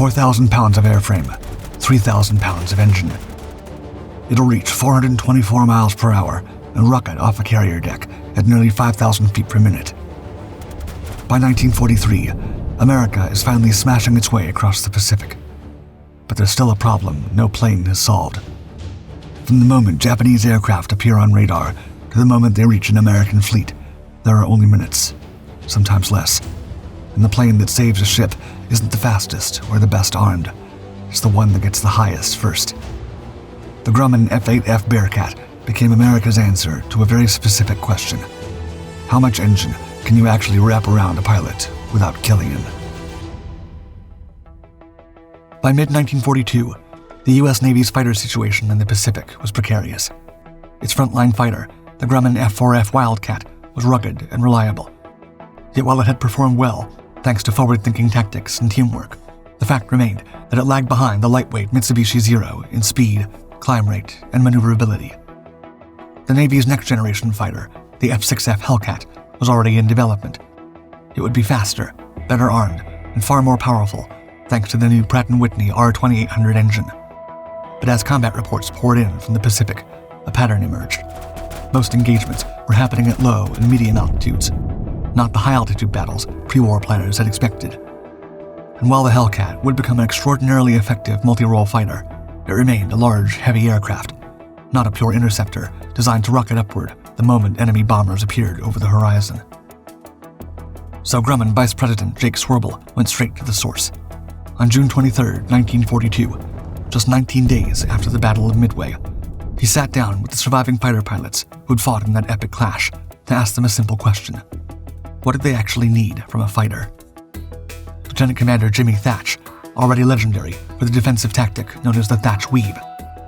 4,000 pounds of airframe, 3,000 pounds of engine. It'll reach 424 miles per hour and rocket off a carrier deck at nearly 5,000 feet per minute. By 1943, America is finally smashing its way across the Pacific. But there's still a problem no plane has solved. From the moment Japanese aircraft appear on radar to the moment they reach an American fleet, there are only minutes, sometimes less. And the plane that saves a ship isn't the fastest or the best armed. It's the one that gets the highest first. The Grumman F8F Bearcat became America's answer to a very specific question. How much engine can you actually wrap around a pilot without killing him? By mid-1942, the U.S. Navy's fighter situation in the Pacific was precarious. Its frontline fighter, the Grumman F4F Wildcat, was rugged and reliable. Yet while it had performed well, thanks to forward-thinking tactics and teamwork, the fact remained that it lagged behind the lightweight Mitsubishi Zero in speed, climb rate, and maneuverability. The Navy's next-generation fighter, the F6F Hellcat, was already in development. It would be faster, better armed, and far more powerful, thanks to the new Pratt & Whitney R2800 engine. But as combat reports poured in from the Pacific, a pattern emerged. Most engagements were happening at low and medium altitudes, not the high-altitude battles pre-war planners had expected. And while the Hellcat would become an extraordinarily effective multi-role fighter, it remained a large, heavy aircraft, not a pure interceptor designed to rocket upward the moment enemy bombers appeared over the horizon. So Grumman Vice President Jake Swerble went straight to the source. On June 23, 1942, just 19 days after the Battle of Midway, he sat down with the surviving fighter pilots who'd fought in that epic clash to ask them a simple question. What did they actually need from a fighter? Lieutenant Commander Jimmy Thatch, already legendary for the defensive tactic known as the Thatch Weave,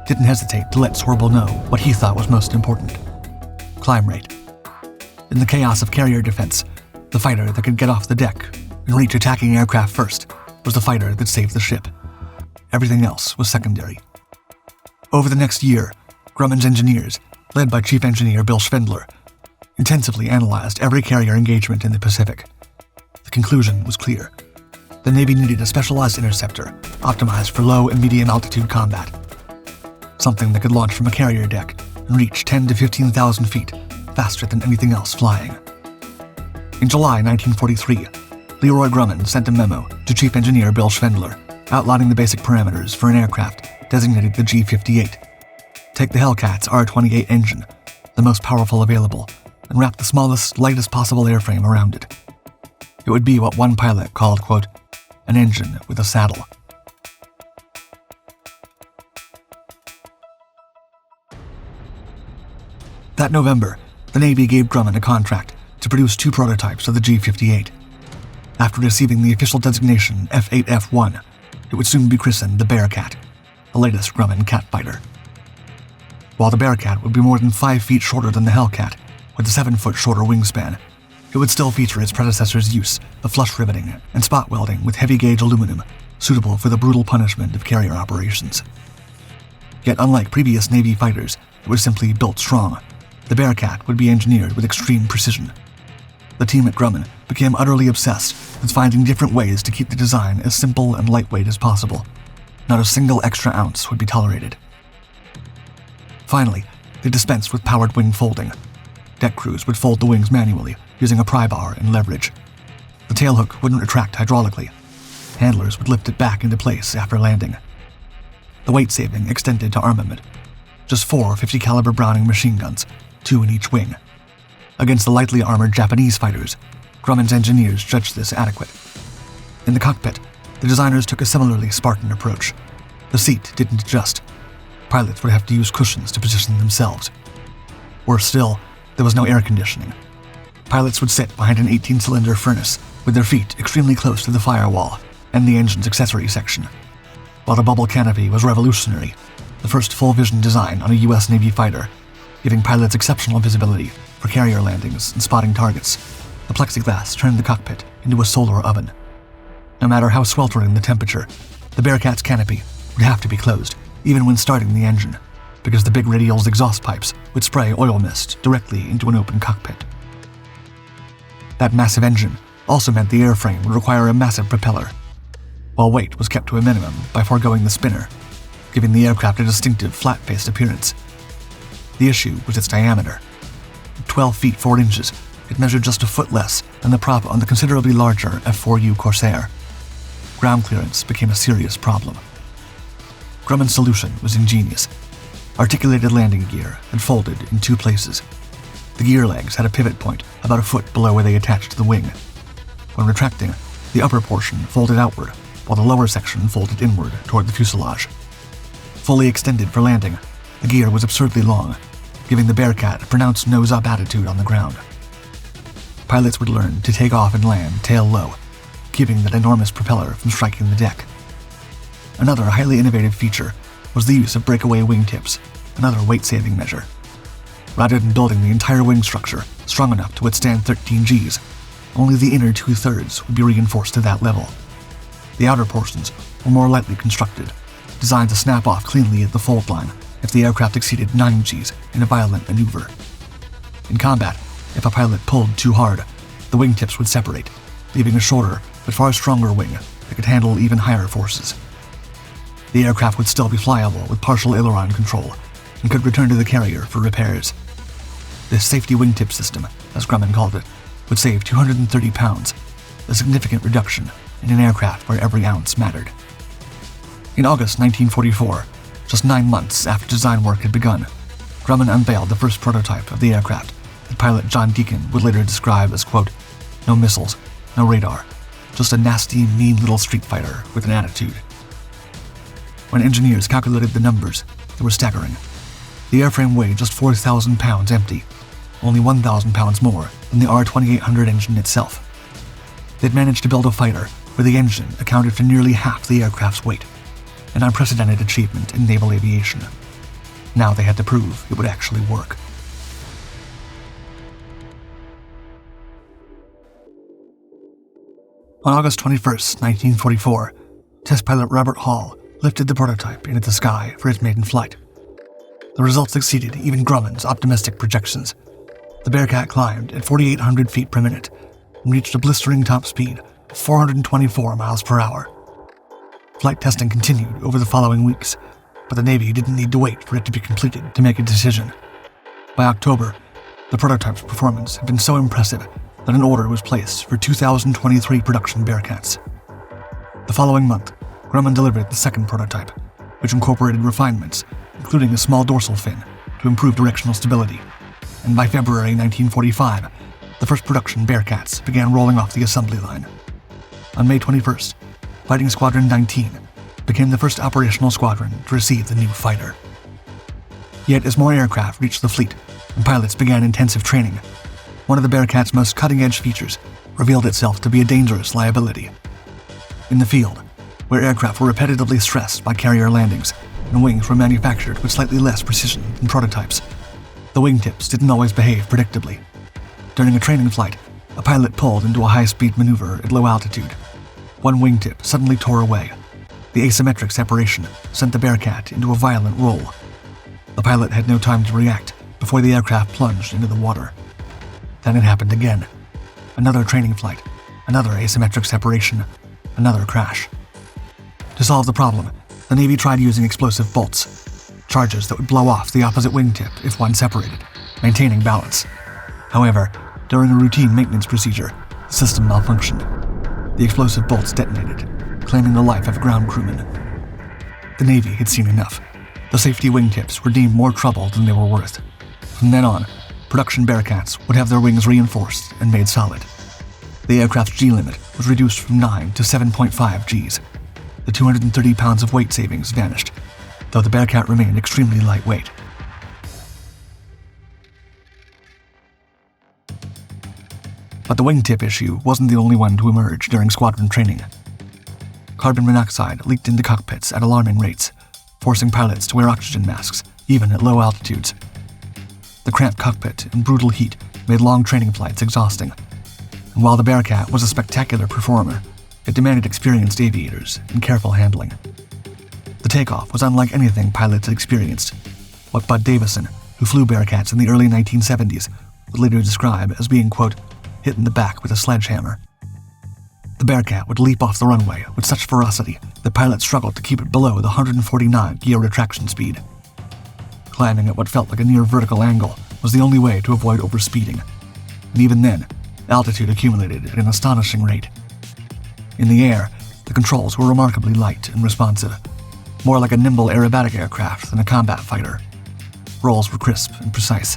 didn't hesitate to let Swerble know what he thought was most important: climb rate. In the chaos of carrier defense, the fighter that could get off the deck and reach attacking aircraft first was the fighter that saved the ship. Everything else was secondary. Over the next year, Grumman's engineers, led by Chief Engineer Bill Schwindler, intensively analyzed every carrier engagement in the Pacific. The conclusion was clear. The Navy needed a specialized interceptor optimized for low and medium altitude combat. Something that could launch from a carrier deck and reach 10 to 15,000 feet faster than anything else flying. In July 1943, Leroy Grumman sent a memo to Chief Engineer Bill Schwindler outlining the basic parameters for an aircraft designated the G-58. Take the Hellcat's R-28 engine, the most powerful available, and wrap the smallest, lightest possible airframe around it. It would be what one pilot called, quote, an engine with a saddle. That November, the Navy gave Grumman a contract to produce 2 prototypes of the G-58. After receiving the official designation F8F1, it would soon be christened the Bearcat, the latest Grumman cat fighter. While the Bearcat would be more than 5 feet shorter than the Hellcat, with a 7-foot shorter wingspan, it would still feature its predecessor's use of flush riveting and spot welding with heavy-gauge aluminum, suitable for the brutal punishment of carrier operations. Yet unlike previous Navy fighters that were simply built strong, the Bearcat would be engineered with extreme precision. The team at Grumman became utterly obsessed with finding different ways to keep the design as simple and lightweight as possible. Not a single extra ounce would be tolerated. Finally, they dispensed with powered wing folding. Deck crews would fold the wings manually, using a pry bar and leverage. The tailhook wouldn't retract hydraulically. Handlers would lift it back into place after landing. The weight saving extended to armament. Just 4 50 caliber Browning machine guns, 2 in each wing. Against the lightly armored Japanese fighters, Grumman's engineers judged this adequate. In the cockpit, the designers took a similarly Spartan approach. The seat didn't adjust. Pilots would have to use cushions to position themselves. Worse still, there was no air conditioning. Pilots would sit behind an 18-cylinder furnace with their feet extremely close to the firewall and the engine's accessory section. While the bubble canopy was revolutionary, the first full-vision design on a U.S. Navy fighter, giving pilots exceptional visibility for carrier landings and spotting targets, the plexiglass turned the cockpit into a solar oven. No matter how sweltering the temperature, the Bearcat's canopy would have to be closed, even when starting the engine, because the big radial's exhaust pipes would spray oil mist directly into an open cockpit. That massive engine also meant the airframe would require a massive propeller. while weight was kept to a minimum by foregoing the spinner, giving the aircraft a distinctive flat-faced appearance. The issue was its diameter. At 12 feet 4 inches, it measured just a foot less than the prop on the considerably larger F4U Corsair. Ground clearance became a serious problem. Grumman's solution was ingenious. Articulated landing gear had folded in 2 places. The gear legs had a pivot point about a foot below where they attached to the wing. When retracting, the upper portion folded outward, while the lower section folded inward toward the fuselage. Fully extended for landing, the gear was absurdly long, giving the Bearcat a pronounced nose-up attitude on the ground. Pilots would learn to take off and land tail low, keeping that enormous propeller from striking the deck. Another highly innovative feature was the use of breakaway wingtips, another weight-saving measure. Rather than building the entire wing structure strong enough to withstand 13 Gs, only the inner 2/3 would be reinforced to that level. The outer portions were more lightly constructed, designed to snap off cleanly at the fold line if the aircraft exceeded 9 Gs in a violent maneuver. In combat, if a pilot pulled too hard, the wingtips would separate, leaving a shorter but far stronger wing that could handle even higher forces. The aircraft would still be flyable with partial aileron control and could return to the carrier for repairs. This safety wingtip system, as Grumman called it, would save 230 pounds, a significant reduction in an aircraft where every ounce mattered. In August 1944, just 9 months after design work had begun, Grumman unveiled the first prototype of the aircraft that pilot John Deacon would later describe as, quote, "No missiles, no radar, just a nasty, mean little street fighter with an attitude." When engineers calculated the numbers, they were staggering. The airframe weighed just 4,000 pounds empty, only 1,000 pounds more than the R-2800 engine itself. They'd managed to build a fighter where the engine accounted for nearly half the aircraft's weight, an unprecedented achievement in naval aviation. Now they had to prove it would actually work. On August 21, 1944, test pilot Robert Hall lifted the prototype into the sky for its maiden flight. The results exceeded even Grumman's optimistic projections. The Bearcat climbed at 4,800 feet per minute and reached a blistering top speed of 424 miles per hour. Flight testing continued over the following weeks, but the Navy didn't need to wait for it to be completed to make a decision. By October, the prototype's performance had been so impressive that an order was placed for 2,023 production Bearcats. The following month, Grumman delivered the second prototype, which incorporated refinements, including a small dorsal fin, to improve directional stability, and by February 1945, the first production Bearcats began rolling off the assembly line. On May 21st, Fighting Squadron 19 became the first operational squadron to receive the new fighter. Yet as more aircraft reached the fleet and pilots began intensive training, one of the Bearcat's most cutting-edge features revealed itself to be a dangerous liability. In the field, where aircraft were repetitively stressed by carrier landings and wings were manufactured with slightly less precision than prototypes, the wingtips didn't always behave predictably. During a training flight, a pilot pulled into a high-speed maneuver at low altitude. One wingtip suddenly tore away. The asymmetric separation sent the Bearcat into a violent roll. The pilot had no time to react before the aircraft plunged into the water. Then it happened again. Another training flight, another asymmetric separation, another crash. To solve the problem, the Navy tried using explosive bolts, charges that would blow off the opposite wingtip if one separated, maintaining balance. However, during a routine maintenance procedure, the system malfunctioned. The explosive bolts detonated, claiming the life of a ground crewman. The Navy had seen enough. The safety wingtips were deemed more trouble than they were worth. From then on, production Bearcats would have their wings reinforced and made solid. The aircraft's G limit was reduced from 9 to 7.5 Gs. The 230 pounds of weight savings vanished, though the Bearcat remained extremely lightweight. But the wingtip issue wasn't the only one to emerge during squadron training. Carbon monoxide leaked into cockpits at alarming rates, forcing pilots to wear oxygen masks, even at low altitudes. The cramped cockpit and brutal heat made long training flights exhausting. And while the Bearcat was a spectacular performer, it demanded experienced aviators and careful handling. The takeoff was unlike anything pilots had experienced, what Bud Davison, who flew Bearcats in the early 1970s, would later describe as being, quote, hit in the back with a sledgehammer. The The Bearcat would leap off the runway with such ferocity that pilots struggled to keep it below the 140 knot gear retraction speed. Climbing at what felt like a near vertical angle was the only way to avoid overspeeding, and even then, altitude accumulated at an astonishing rate. In the air, the controls were remarkably light and responsive, more like a nimble aerobatic aircraft than a combat fighter. Rolls were crisp and precise.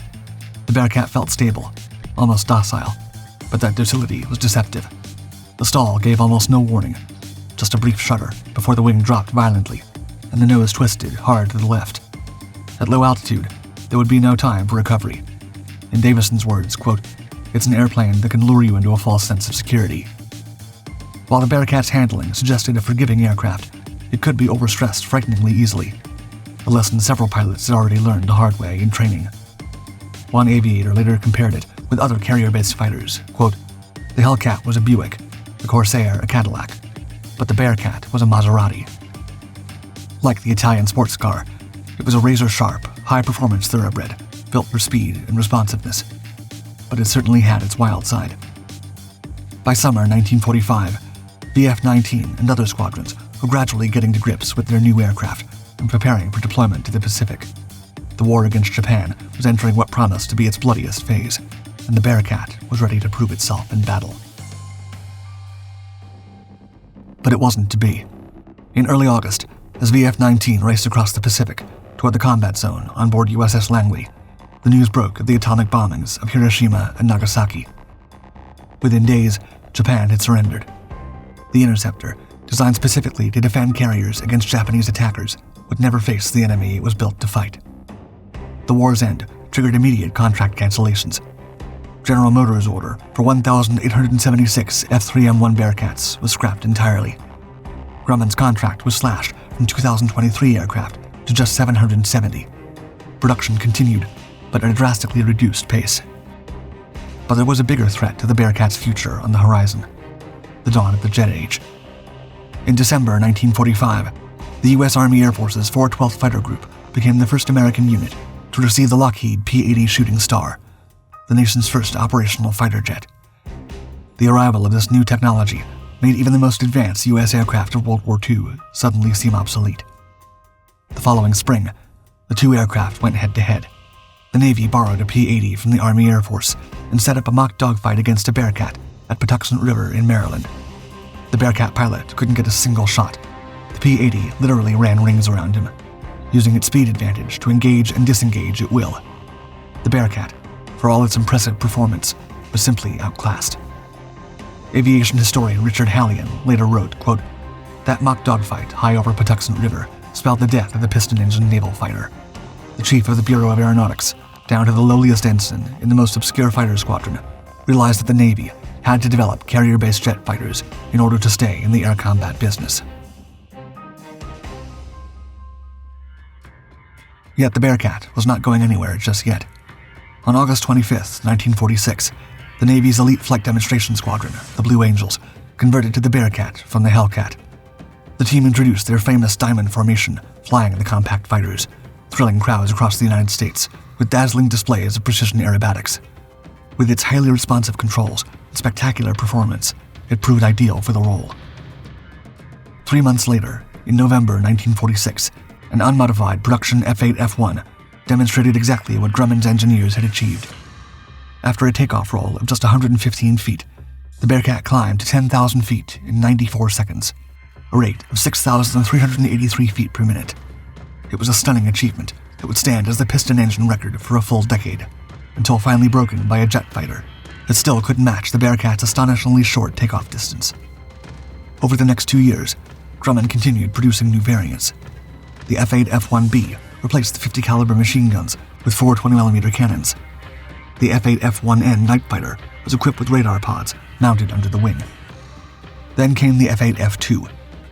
The Bearcat felt stable, almost docile, but that docility was deceptive. The stall gave almost no warning, just a brief shudder before the wing dropped violently, and the nose twisted hard to the left. At low altitude, there would be no time for recovery. In Davison's words, quote, "It's an airplane that can lure you into a false sense of security." While the Bearcat's handling suggested a forgiving aircraft, it could be overstressed frighteningly easily, a lesson several pilots had already learned the hard way in training. One aviator later compared it with other carrier-based fighters, quote, "The Hellcat was a Buick, the Corsair a Cadillac, but the Bearcat was a Maserati." Like the Italian sports car, it was a razor-sharp, high-performance thoroughbred, built for speed and responsiveness, but it certainly had its wild side. By summer 1945, the F-19 and other squadrons were gradually getting to grips with their new aircraft and preparing for deployment to the Pacific. The war against Japan was entering what promised to be its bloodiest phase, and the Bearcat was ready to prove itself in battle. But it wasn't to be. In early August, as VF-19 raced across the Pacific toward the combat zone on board USS Langley, the news broke of the atomic bombings of Hiroshima and Nagasaki. Within days, Japan had surrendered. The Interceptor, designed specifically to defend carriers against Japanese attackers, would never face the enemy it was built to fight. The war's end triggered immediate contract cancellations. General Motors' order for 1,876 F-3M1 Bearcats was scrapped entirely. Grumman's contract was slashed from 2,023 aircraft to just 770. Production continued, but at a drastically reduced pace. But there was a bigger threat to the Bearcat's future on the horizon: the dawn of the Jet Age. In December 1945, the U.S. Army Air Force's 412th Fighter Group became the first American unit to receive the Lockheed P-80 Shooting Star, the nation's first operational fighter jet. The arrival of this new technology made even the most advanced U.S. aircraft of World War II suddenly seem obsolete. The following spring, the two aircraft went head-to-head. The Navy borrowed a P-80 from the Army Air Force and set up a mock dogfight against a Bearcat at Patuxent River in Maryland. The Bearcat pilot couldn't get a single shot. The P-80 literally ran rings around him, using its speed advantage to engage and disengage at will. The Bearcat, for all its impressive performance, was simply outclassed. Aviation historian Richard Hallion later wrote, quote, "That mock dogfight high over Patuxent River spelled the death of the piston-engine naval fighter. The chief of the Bureau of Aeronautics, down to the lowliest ensign in the most obscure fighter squadron, realized that the Navy had to develop carrier-based jet fighters in order to stay in the air combat business." Yet the Bearcat was not going anywhere just yet. On August 25, 1946, the Navy's elite flight demonstration squadron, the Blue Angels, converted to the Bearcat from the Hellcat. The team introduced their famous diamond formation, flying the compact fighters, thrilling crowds across the United States with dazzling displays of precision aerobatics. With its highly responsive controls and spectacular performance, it proved ideal for the role. 3 months later, in November 1946, an unmodified production F8F1 demonstrated exactly what Grumman's engineers had achieved. After a takeoff roll of just 115 feet, the Bearcat climbed to 10,000 feet in 94 seconds, a rate of 6,383 feet per minute. It was a stunning achievement that would stand as the piston engine record for a full decade, until finally broken by a jet fighter that still couldn't match the Bearcat's astonishingly short takeoff distance. Over the next 2 years, Grumman continued producing new variants. The F8F1B replaced the 50 caliber machine guns with 4 20mm cannons. The F8F1N night fighter was equipped with radar pods mounted under the wing. Then came the F8F2,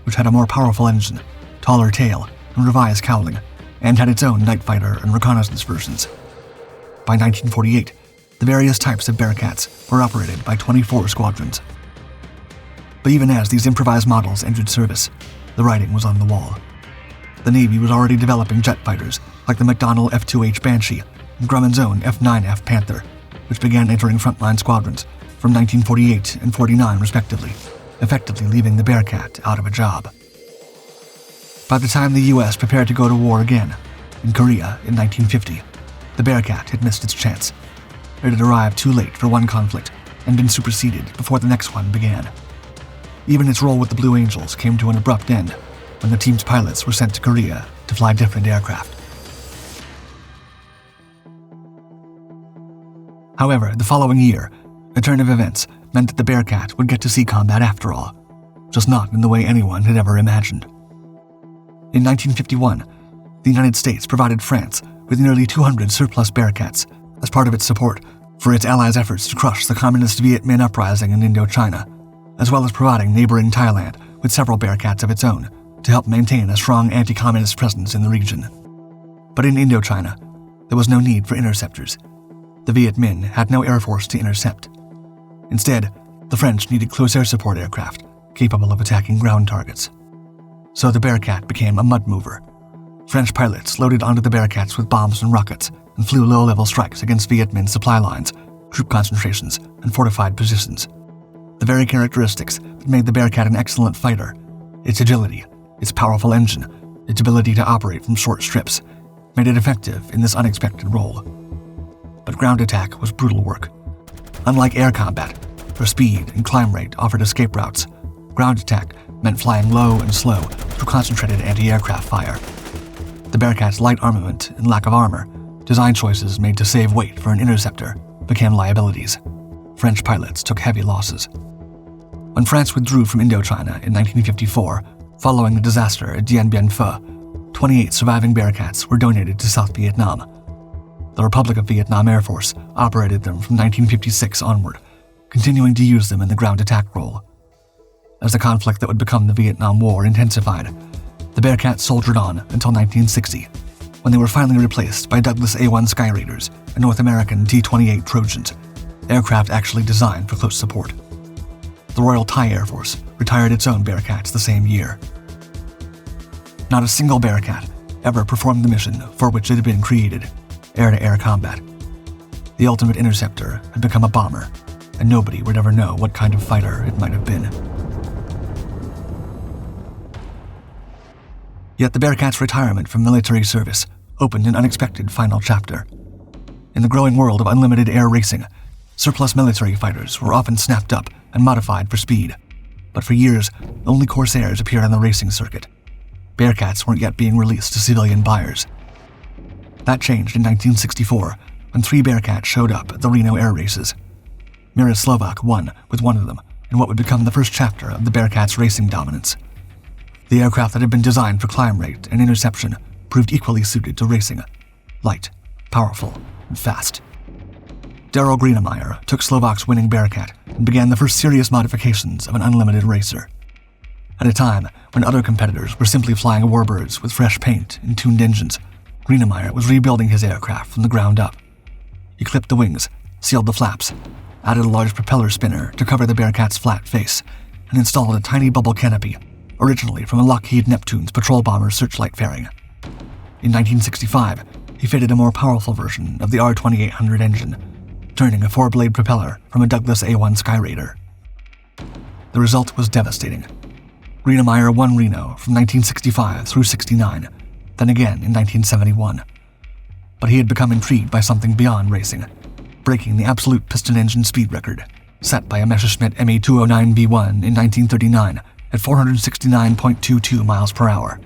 which had a more powerful engine, taller tail, and revised cowling, and had its own night fighter and reconnaissance versions. By 1948, the various types of Bearcats were operated by 24 squadrons. But even as these improvised models entered service, the writing was on the wall. The Navy was already developing jet fighters like the McDonnell F-2H Banshee and Grumman's own F-9F Panther, which began entering frontline squadrons from 1948 and 49 respectively. effectively leaving the Bearcat out of a job. By the time the U.S. prepared to go to war again, in Korea in 1950, the Bearcat had missed its chance. It had arrived too late for one conflict and been superseded before the next one began. Even its role with the Blue Angels came to an abrupt end when the team's pilots were sent to Korea to fly different aircraft. However, the following year, a turn of events meant that the Bearcat would get to see combat after all, just not in the way anyone had ever imagined. In 1951, the United States provided France with nearly 200 surplus Bearcats as part of its support for its allies' efforts to crush the communist Viet Minh uprising in Indochina, as well as providing neighboring Thailand with several Bearcats of its own to help maintain a strong anti-communist presence in the region. But in Indochina, there was no need for interceptors. The Viet Minh had no air force to intercept. Instead, the French needed close air support aircraft capable of attacking ground targets. So the Bearcat became a mud mover. French pilots loaded onto the Bearcats with bombs and rockets and flew low-level strikes against Viet Minh supply lines, troop concentrations, and fortified positions. The very characteristics that made the Bearcat an excellent fighter, its agility, its powerful engine, its ability to operate from short strips, made it effective in this unexpected role. But ground attack was brutal work. Unlike air combat, where speed and climb rate offered escape routes, ground attack meant flying low and slow through concentrated anti-aircraft fire. The Bearcat's light armament and lack of armor, design choices made to save weight for an interceptor, became liabilities. French pilots took heavy losses. When France withdrew from Indochina in 1954, following the disaster at Dien Bien Phu, 28 surviving Bearcats were donated to South Vietnam. The Republic of Vietnam Air Force operated them from 1956 onward, continuing to use them in the ground attack role. As the conflict that would become the Vietnam War intensified, the Bearcats soldiered on until 1960, when they were finally replaced by Douglas A-1 Sky Raiders and North American T-28 Trojans, aircraft actually designed for close support. The Royal Thai Air Force retired its own Bearcats the same year. Not a single Bearcat ever performed the mission for which it had been created, air-to-air combat. The ultimate interceptor had become a bomber, and nobody would ever know what kind of fighter it might have been. Yet the Bearcat's retirement from military service opened an unexpected final chapter. In the growing world of unlimited air racing, surplus military fighters were often snapped up and modified for speed. But for years, only Corsairs appeared on the racing circuit. Bearcats weren't yet being released to civilian buyers. That changed in 1964 when 3 Bearcats showed up at the Reno air races. Slovak won with one of them in what would become the first chapter of the Bearcats' racing dominance. The aircraft that had been designed for climb rate and interception proved equally suited to racing: light, powerful, and fast. Darrell Greenemeyer took Slovak's winning Bearcat and began the first serious modifications of an unlimited racer. At a time when other competitors were simply flying warbirds with fresh paint and tuned engines, Greenemeyer was rebuilding his aircraft from the ground up. He clipped the wings, sealed the flaps, added a large propeller spinner to cover the Bearcat's flat face, and installed a tiny bubble canopy, originally from a Lockheed Neptune's patrol bomber searchlight fairing. In 1965, he fitted a more powerful version of the R-2800 engine, turning a 4-blade propeller from a Douglas A-1 Sky Raider. The result was devastating. Greenemeyer won Reno from 1965 through 69, then again in 1971. But he had become intrigued by something beyond racing, breaking the absolute piston engine speed record, set by a Messerschmitt ME-209B1 in 1939 at 469.22 miles per hour.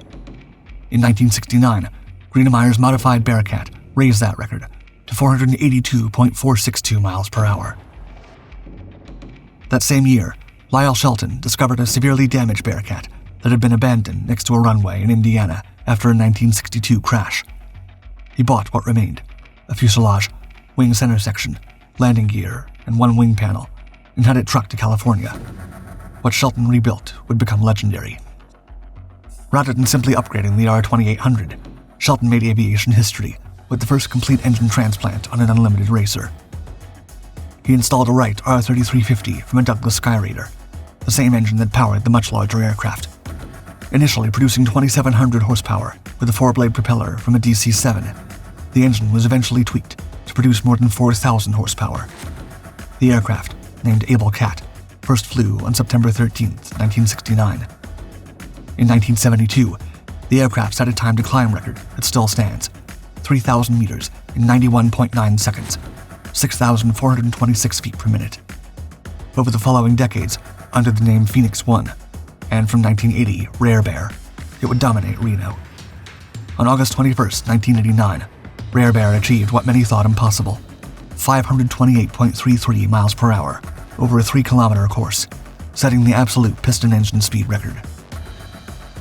In 1969, Greenemeyer's modified Bearcat raised that record to 482.462 miles per hour. That same year, Lyle Shelton discovered a severely damaged Bearcat that had been abandoned next to a runway in Indiana after a 1962 crash. He bought what remained: a fuselage, wing center section, landing gear, and one wing panel, and had it trucked to California. What Shelton rebuilt would become legendary. Rather than simply upgrading the R-2800, Shelton made aviation history with the first complete engine transplant on an unlimited racer. He installed a Wright R-3350 from a Douglas Sky Raider, the same engine that powered the much larger aircraft. Initially producing 2,700 horsepower with a 4-blade propeller from a DC-7, the engine was eventually tweaked to produce more than 4,000 horsepower. The aircraft, named Able Cat, first flew on September 13, 1969. In 1972, the aircraft set a time to climb record that still stands, 3,000 meters in 91.9 seconds, 6,426 feet per minute. Over the following decades, under the name Phoenix 1, and from 1980, Rare Bear, it would dominate Reno. On August 21, 1989, Rare Bear achieved what many thought impossible, 528.33 miles per hour over a 3-kilometer course, setting the absolute piston engine speed record.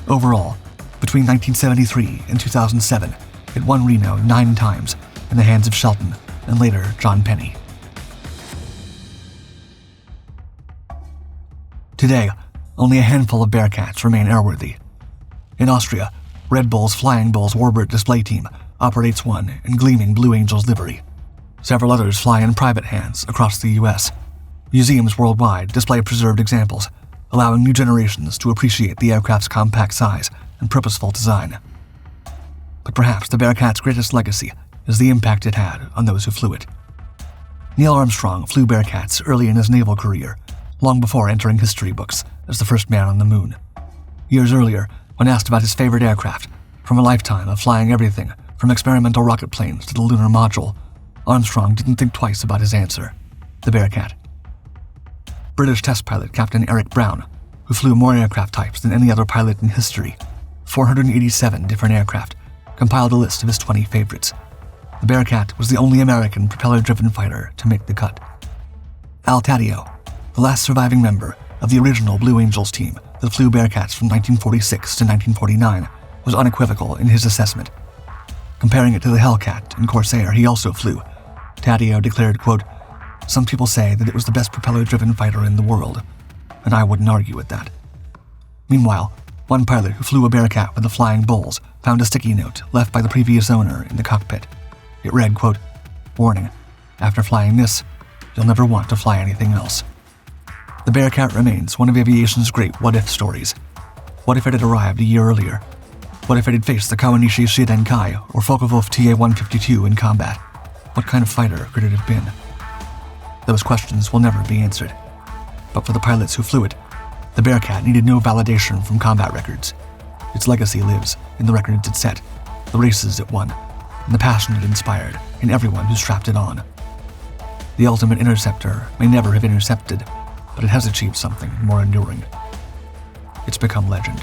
Overall, between 1973 and 2007, it won Reno 9 times in the hands of Shelton and later John Penny. Today, only a handful of Bearcats remain airworthy. In Austria, Red Bull's Flying Bulls Warbird display team operates one in gleaming Blue Angels livery. Several others fly in private hands across the U.S. Museums worldwide display preserved examples, allowing new generations to appreciate the aircraft's compact size and purposeful design. But perhaps the Bearcat's greatest legacy is the impact it had on those who flew it. Neil Armstrong flew Bearcats early in his naval career, long before entering history books as the first man on the moon. Years earlier, when asked about his favorite aircraft, from a lifetime of flying everything from experimental rocket planes to the lunar module, Armstrong didn't think twice about his answer: the Bearcat. British test pilot Captain Eric Brown, who flew more aircraft types than any other pilot in history, 487 different aircraft, compiled a list of his 20 favorites. The Bearcat was the only American propeller-driven fighter to make the cut. Al Taddeo, the last surviving member of the original Blue Angels team that flew Bearcats from 1946 to 1949, was unequivocal in his assessment. Comparing it to the Hellcat and Corsair he also flew, Taddeo declared, quote, "Some people say that it was the best propeller-driven fighter in the world, and I wouldn't argue with that." Meanwhile, one pilot who flew a Bearcat with the Flying Bulls found a sticky note left by the previous owner in the cockpit. It read, quote, "Warning, after flying this, you'll never want to fly anything else." The Bearcat remains one of aviation's great what-if stories. What if it had arrived a year earlier? What if it had faced the Kawanishi Shidenkai or Focke-Wulf TA-152 in combat? What kind of fighter could it have been? Those questions will never be answered. But for the pilots who flew it, the Bearcat needed no validation from combat records. Its legacy lives in the records it set, the races it won, and the passion it inspired in everyone who strapped it on. The ultimate interceptor may never have intercepted, but it has achieved something more enduring. It's become legend.